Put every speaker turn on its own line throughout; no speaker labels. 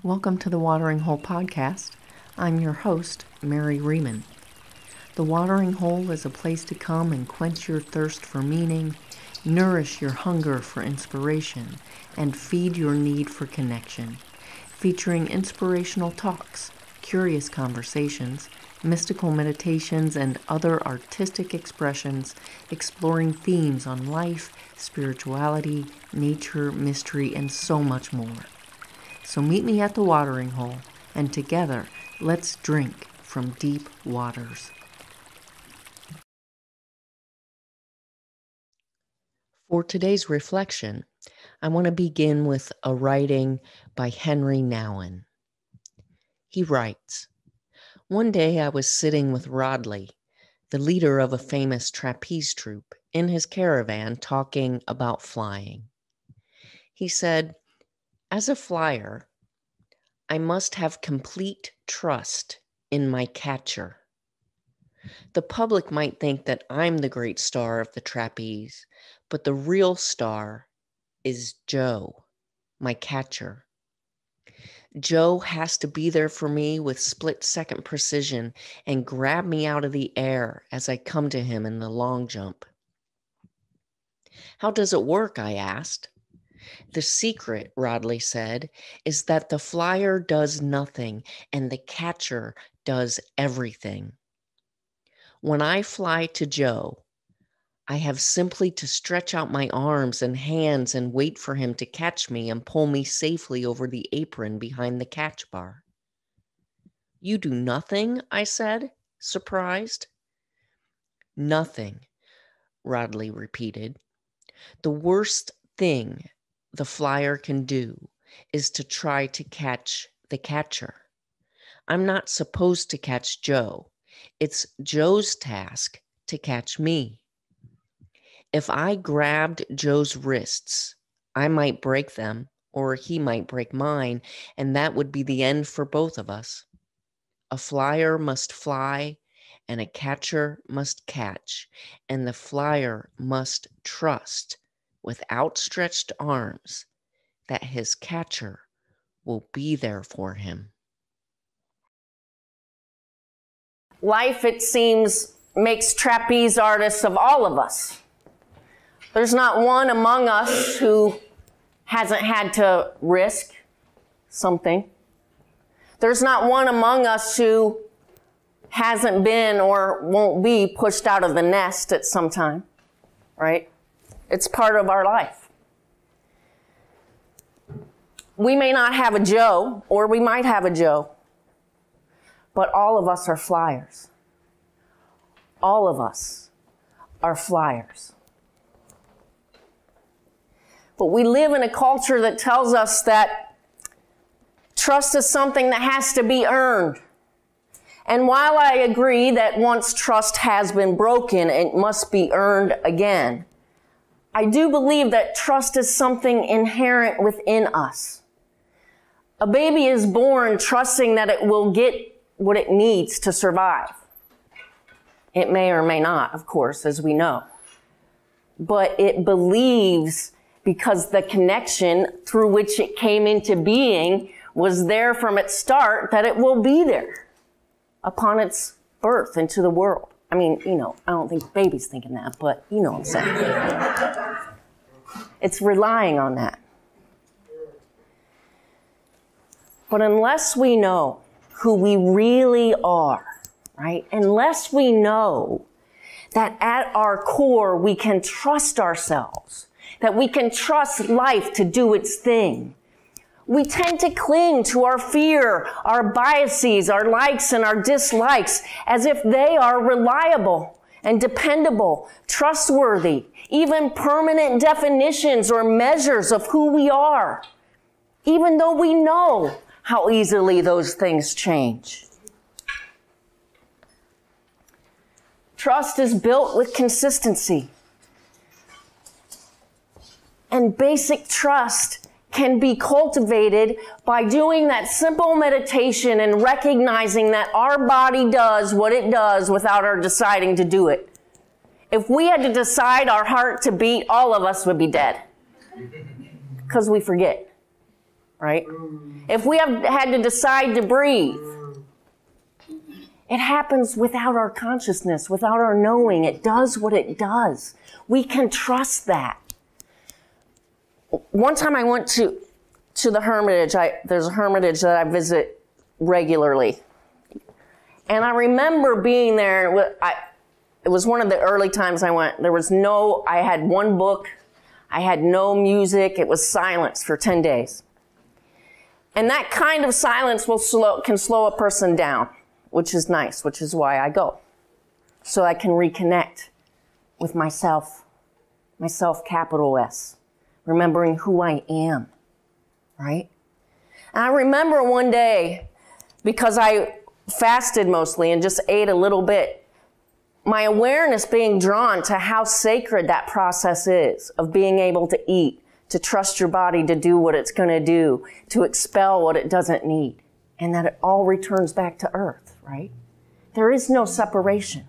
Welcome to the Watering Hole Podcast. I'm your host, Mary Riemann. The Watering Hole is a place to come and quench your thirst for meaning, nourish your hunger for inspiration, and feed your need for connection, featuring inspirational talks, curious conversations, mystical meditations, and other artistic expressions exploring themes on life, spirituality, nature, mystery, and so much more. So meet me at the watering hole, and together, let's drink from deep waters. For today's reflection, I want to begin with a writing by Henry Nowen. He writes, "One day I was sitting with Rodley, the leader of a famous trapeze troupe, in his caravan talking about flying. He said, 'As a flyer, I must have complete trust in my catcher. The public might think that I'm the great star of the trapeze, but the real star is Joe, my catcher. Joe has to be there for me with split-second precision and grab me out of the air as I come to him in the long jump.' 'How does it work?' I asked. 'The secret,' Rodley said, "is that the flyer does nothing and the catcher does everything. When I fly to Joe, I have simply to stretch out my arms and hands and wait for him to catch me and pull me safely over the apron behind the catch bar.' 'You do nothing?' I said, surprised. 'Nothing,' Rodley repeated. 'The worst thing the flyer can do is to try to catch the catcher. I'm not supposed to catch Joe. It's Joe's task to catch me. If I grabbed Joe's wrists, I might break them, or he might break mine, and that would be the end for both of us. A flyer must fly, and a catcher must catch, and the flyer must trust with outstretched arms that his catcher will be there for him.'"
Life, it seems, makes trapeze artists of all of us. There's not one among us who hasn't had to risk something. There's not one among us who hasn't been or won't be pushed out of the nest at some time, right? It's part of our life. We may not have a Joe, or we might have a Joe, but all of us are flyers. All of us are flyers. But we live in a culture that tells us that trust is something that has to be earned. And while I agree that once trust has been broken, it must be earned again, I do believe that trust is something inherent within us. A baby is born trusting that it will get what it needs to survive. It may or may not, of course, as we know. But it believes because the connection through which it came into being was there from its start, that it will be there upon its birth into the world. I mean, I don't think baby's thinking that, but you know what I'm saying. It's relying on that. But unless we know who we really are, right? Unless we know that at our core we can trust ourselves, that we can trust life to do its thing, we tend to cling to our fear, our biases, our likes and our dislikes as if they are reliable and dependable, trustworthy, even permanent definitions or measures of who we are, even though we know how easily those things change. Trust is built with consistency. And basic trust can be cultivated by doing that simple meditation and recognizing that our body does what it does without our deciding to do it. If we had to decide our heart to beat, all of us would be dead. Because we forget, right? If we have had to decide to breathe, it happens without our consciousness, without our knowing. It does what it does. We can trust that. One time I went to the Hermitage. There's a Hermitage that I visit regularly. And I remember being there. It was one of the early times I went. I had one book. I had no music. It was silence for 10 days. And that kind of silence can slow a person down, which is nice, which is why I go. So I can reconnect with myself capital S, remembering who I am, right? And I remember one day, because I fasted mostly and just ate a little bit, my awareness being drawn to how sacred that process is of being able to eat, to trust your body to do what it's going to do, to expel what it doesn't need, and that it all returns back to earth, right? There is no separation.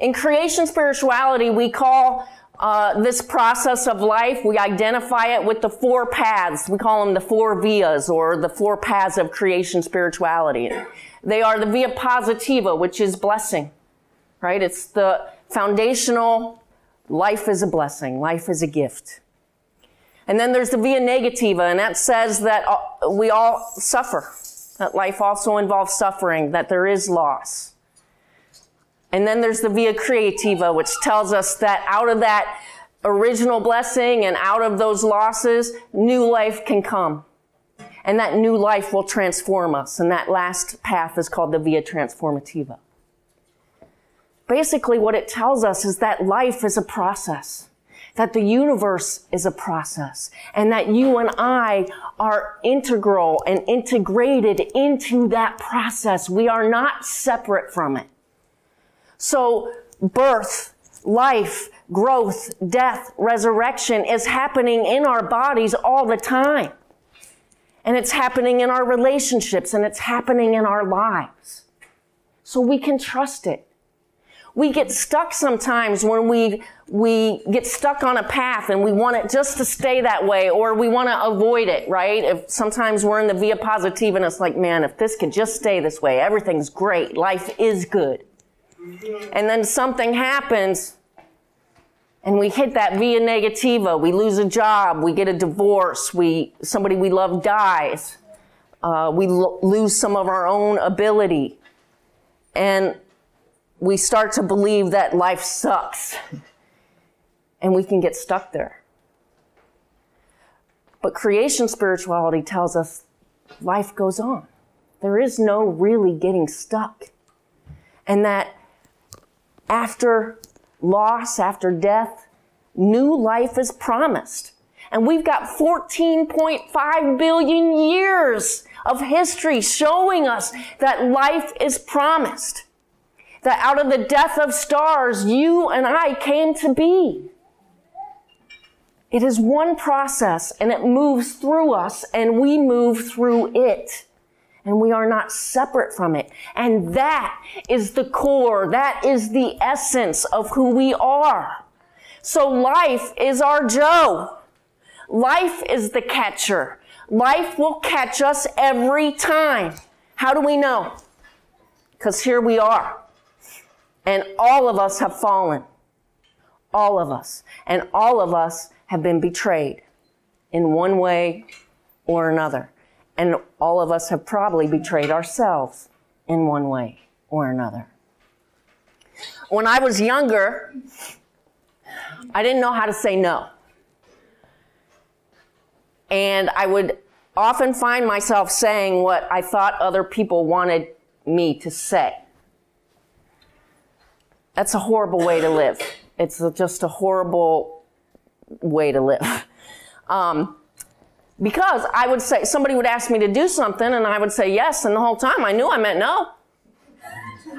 In creation spirituality, we call this process of life, we identify it with the 4 paths. We call them the 4 viyas, or the 4 paths of creation spirituality. They are the via positiva, which is blessing, right? It's the foundational, life is a blessing, life is a gift. And then there's the via negativa, and that says that we all suffer, that life also involves suffering, that there is loss. And then there's the via creativa, which tells us that out of that original blessing and out of those losses, new life can come. And that new life will transform us. And that last path is called the via transformativa. Basically, what it tells us is that life is a process, that the universe is a process, and that you and I are integral and integrated into that process. We are not separate from it. So birth, life, growth, death, resurrection is happening in our bodies all the time. And it's happening in our relationships, and it's happening in our lives. So we can trust it. We get stuck sometimes when we get stuck on a path and we want it just to stay that way, or we want to avoid it, right? If sometimes we're in the via positiva and it's like, man, if this could just stay this way, everything's great. Life is good. And then something happens and we hit that via negativa. We lose a job. We get a divorce. Somebody we love dies. We lose some of our own ability. And we start to believe that life sucks. And we can get stuck there. But creation spirituality tells us life goes on. There is no really getting stuck. And that after loss, after death, new life is promised. And we've got 14.5 billion years of history showing us that life is promised. That out of the death of stars, you and I came to be. It is one process, and it moves through us, and we move through it. And we are not separate from it. And that is the core, that is the essence of who we are. So life is our Joe. Life is the catcher. Life will catch us every time. How do we know? Because here we are. And all of us have fallen. All of us. And all of us have been betrayed in one way or another. And all of us have probably betrayed ourselves in one way or another. When I was younger, I didn't know how to say no. And I would often find myself saying what I thought other people wanted me to say. That's a horrible way to live. It's just a horrible way to live. Because I would say, somebody would ask me to do something and I would say yes, and the whole time I knew I meant no.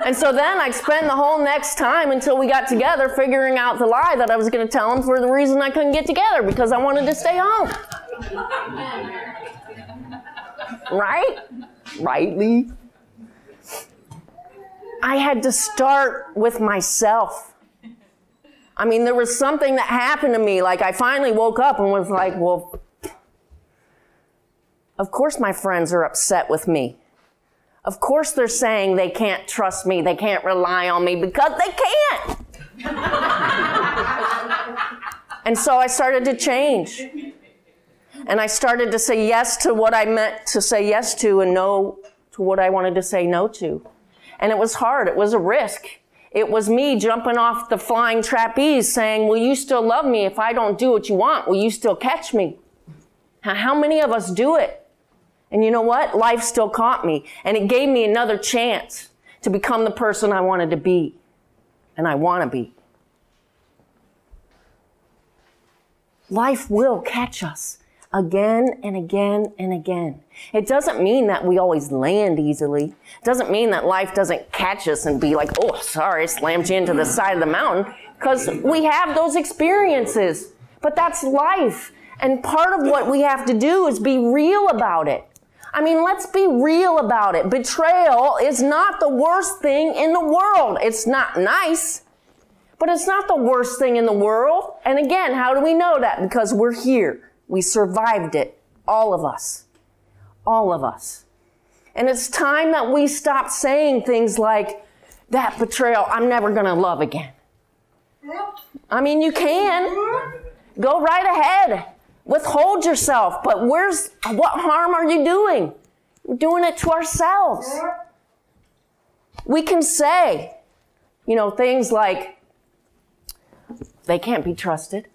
And so then I'd spend the whole next time until we got together figuring out the lie that I was going to tell him for the reason I couldn't get together, because I wanted to stay home. Right? Rightly. I had to start with myself. I mean, there was something that happened to me. Like, I finally woke up and was like, well, Of course my friends are upset with me. Of course they're saying they can't trust me, they can't rely on me, because they can't. And so I started to change. And I started to say yes to what I meant to say yes to and no to what I wanted to say no to. And it was hard. It was a risk. It was me jumping off the flying trapeze saying, will you still love me if I don't do what you want? Will you still catch me? How many of us do it? And you know what? Life still caught me. And it gave me another chance to become the person I wanted to be. And I want to be. Life will catch us again and again and again. It doesn't mean that we always land easily. It doesn't mean that life doesn't catch us and be like, oh, sorry, I slammed you into the side of the mountain. Because we have those experiences. But that's life. And part of what we have to do is be real about it. I mean, let's be real about it. Betrayal is not the worst thing in the world. It's not nice, but it's not the worst thing in the world. And again, how do we know that? Because we're here. We survived it. All of us. All of us. And it's time that we stop saying things like, that betrayal, I'm never going to love again. I mean, you can. Go right ahead. Withhold yourself. But what harm are you doing? We're doing it to ourselves. We can say, things like, they can't be trusted.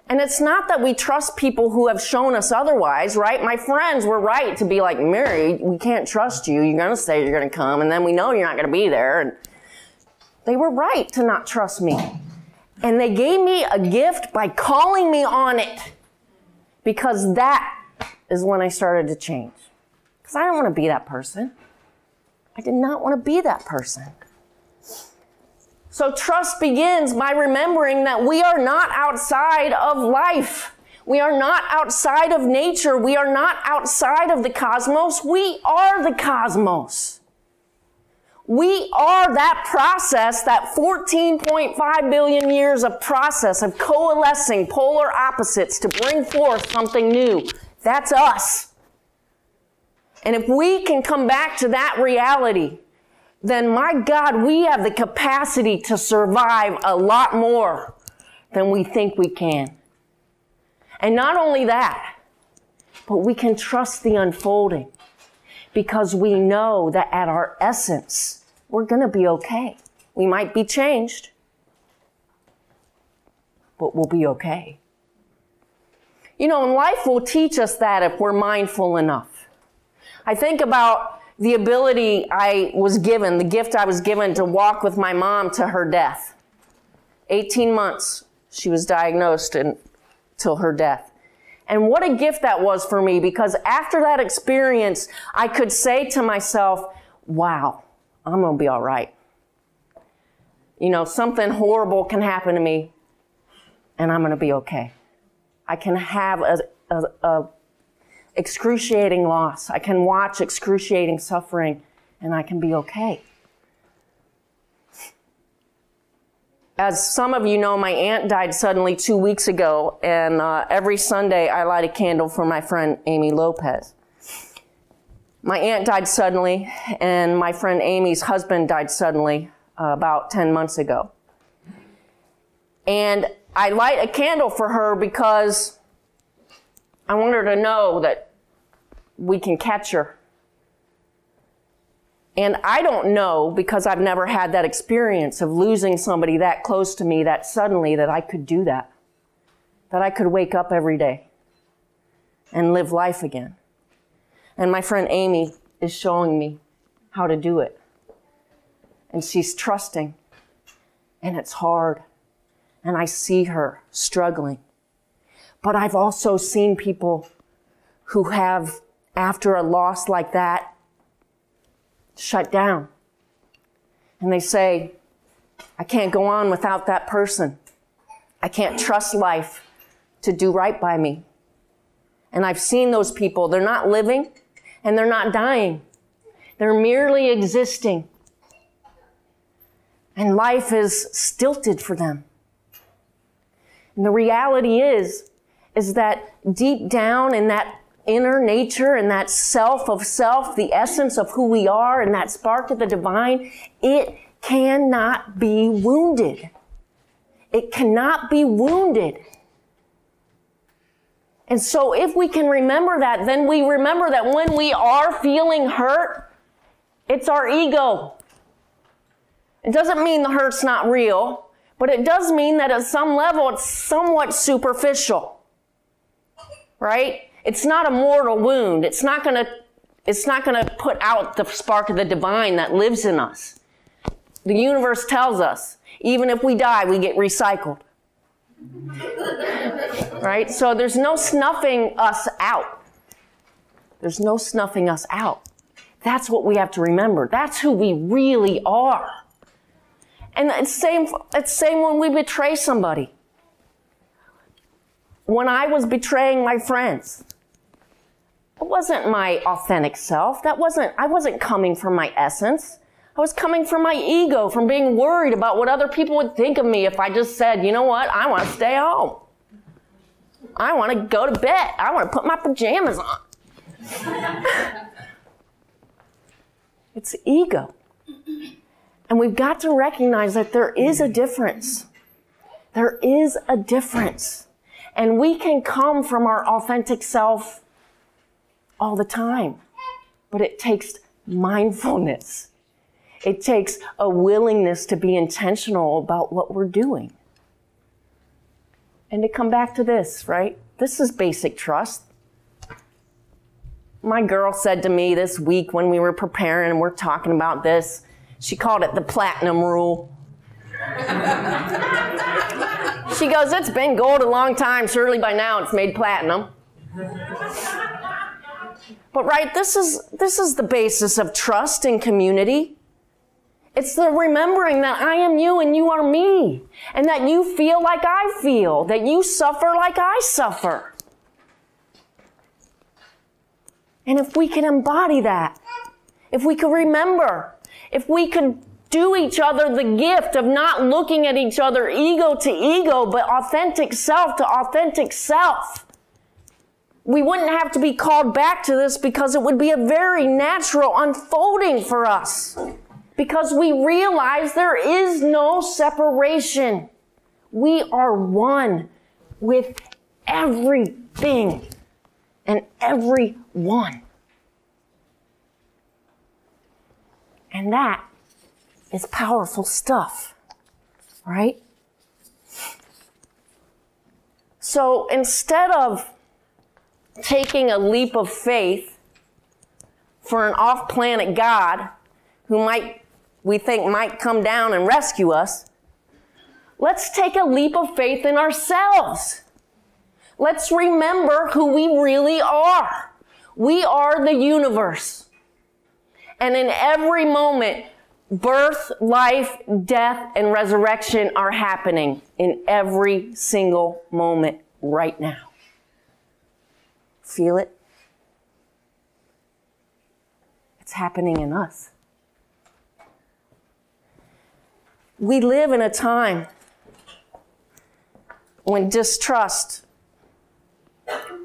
And it's not that we trust people who have shown us otherwise, right? My friends were right to be like, Mary, we can't trust you. You're going to say you're going to come, and then we know you're not going to be there. And they were right to not trust me. And they gave me a gift by calling me on it. Because that is when I started to change. Because I don't want to be that person. I did not want to be that person. So trust begins by remembering that we are not outside of life. We are not outside of nature. We are not outside of the cosmos. We are the cosmos. We are that process, that 14.5 billion years of process of coalescing polar opposites to bring forth something new. That's us. And if we can come back to that reality, then my God, we have the capacity to survive a lot more than we think we can. And not only that, but we can trust the unfolding because we know that at our essence, we're going to be okay. We might be changed, but we'll be okay. And life will teach us that if we're mindful enough. I think about the ability I was given, the gift I was given to walk with my mom to her death. 18 months she was diagnosed till her death. And what a gift that was for me, because after that experience, I could say to myself, wow, I'm going to be all right. Something horrible can happen to me, and I'm going to be okay. I can have a excruciating loss. I can watch excruciating suffering, and I can be okay. As some of you know, my aunt died suddenly 2 weeks ago, and every Sunday I light a candle for my friend Amy Lopez. My aunt died suddenly, and my friend Amy's husband died suddenly about 10 months ago. And I light a candle for her because I want her to know that we can catch her. And I don't know, because I've never had that experience of losing somebody that close to me that suddenly, that I could do that. That I could wake up every day and live life again. And my friend Amy is showing me how to do it. And she's trusting. And it's hard. And I see her struggling. But I've also seen people who have, after a loss like that, shut down. And they say, I can't go on without that person. I can't trust life to do right by me. And I've seen those people. They're not living and they're not dying. They're merely existing. And life is stilted for them. And the reality is that deep down in that inner nature and that self of self, the essence of who we are and that spark of the divine, it cannot be wounded. It cannot be wounded. And so if we can remember that, then we remember that when we are feeling hurt, it's our ego. It doesn't mean the hurt's not real, but it does mean that at some level it's somewhat superficial. Right? It's not a mortal wound. It's not going to put out the spark of the divine that lives in us. The universe tells us, even if we die, we get recycled. Right? So there's no snuffing us out. There's no snuffing us out. That's what we have to remember. That's who we really are. And it's same when we betray somebody. When I was betraying my friends, it wasn't my authentic self. I wasn't coming from my essence. I was coming from my ego, from being worried about what other people would think of me if I just said, you know what, I want to stay home. I want to go to bed. I want to put my pajamas on. It's ego. And we've got to recognize that there is a difference. There is a difference. And we can come from our authentic self all the time. But it takes mindfulness. It takes a willingness to be intentional about what we're doing. And to come back to this, right? This is basic trust. My girl said to me this week when we were preparing and we're talking about this, she called it the platinum rule. She goes, it's been gold a long time. Surely by now it's made platinum. But right, this is the basis of trust in community. It's the remembering that I am you and you are me. And that you feel like I feel. That you suffer like I suffer. And if we can embody that, if we could remember, if we could do each other the gift of not looking at each other ego to ego, but authentic self to authentic self, we wouldn't have to be called back to this because it would be a very natural unfolding for us. Because we realize there is no separation. We are one with everything and everyone. And that is powerful stuff, right? So instead of taking a leap of faith for an off-planet God who we think might come down and rescue us, let's take a leap of faith in ourselves. Let's remember who we really are. We are the universe. And in every moment, birth, life, death, and resurrection are happening in every single moment right now. Feel it? It's happening in us. We live in a time when distrust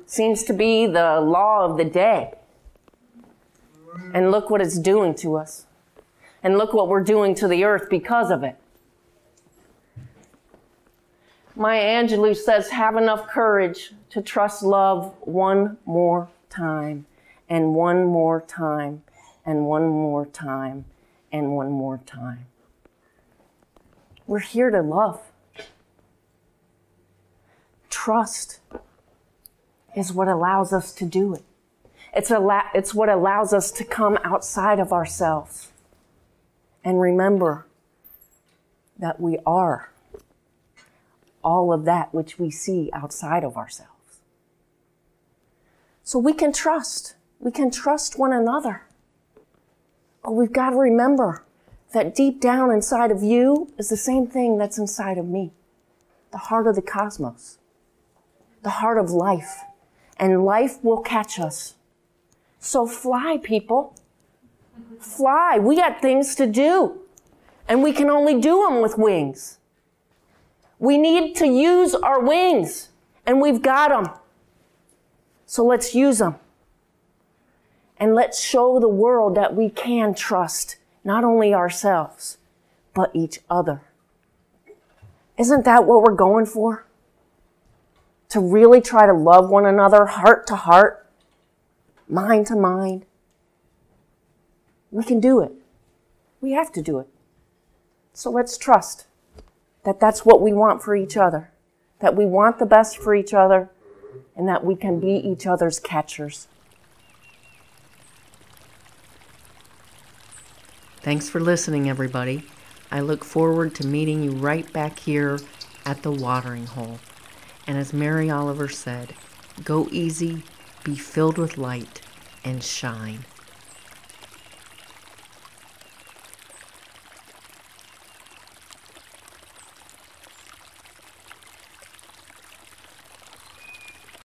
seems to be the law of the day. And look what it's doing to us. And look what we're doing to the earth because of it. Maya Angelou says, have enough courage to trust love one more time, and one more time, and one more time, and one more time. We're here to love. Trust is what allows us to do it. It's what allows us to come outside of ourselves and remember that we are all of that which we see outside of ourselves. So we can trust. We can trust one another. But we've got to remember that deep down inside of you is the same thing that's inside of me. The heart of the cosmos. The heart of life. And life will catch us. So fly, people. Fly. We got things to do. And we can only do them with wings. We need to use our wings. And we've got them. So let's use them. And let's show the world that we can trust not only ourselves, but each other. Isn't that what we're going for? To really try to love one another heart to heart, mind to mind. We can do it. We have to do it. So let's trust that that's what we want for each other, that we want the best for each other, and that we can be each other's catchers.
Thanks for listening, everybody. I look forward to meeting you right back here at the watering hole. And as Mary Oliver said, go easy, be filled with light, and shine.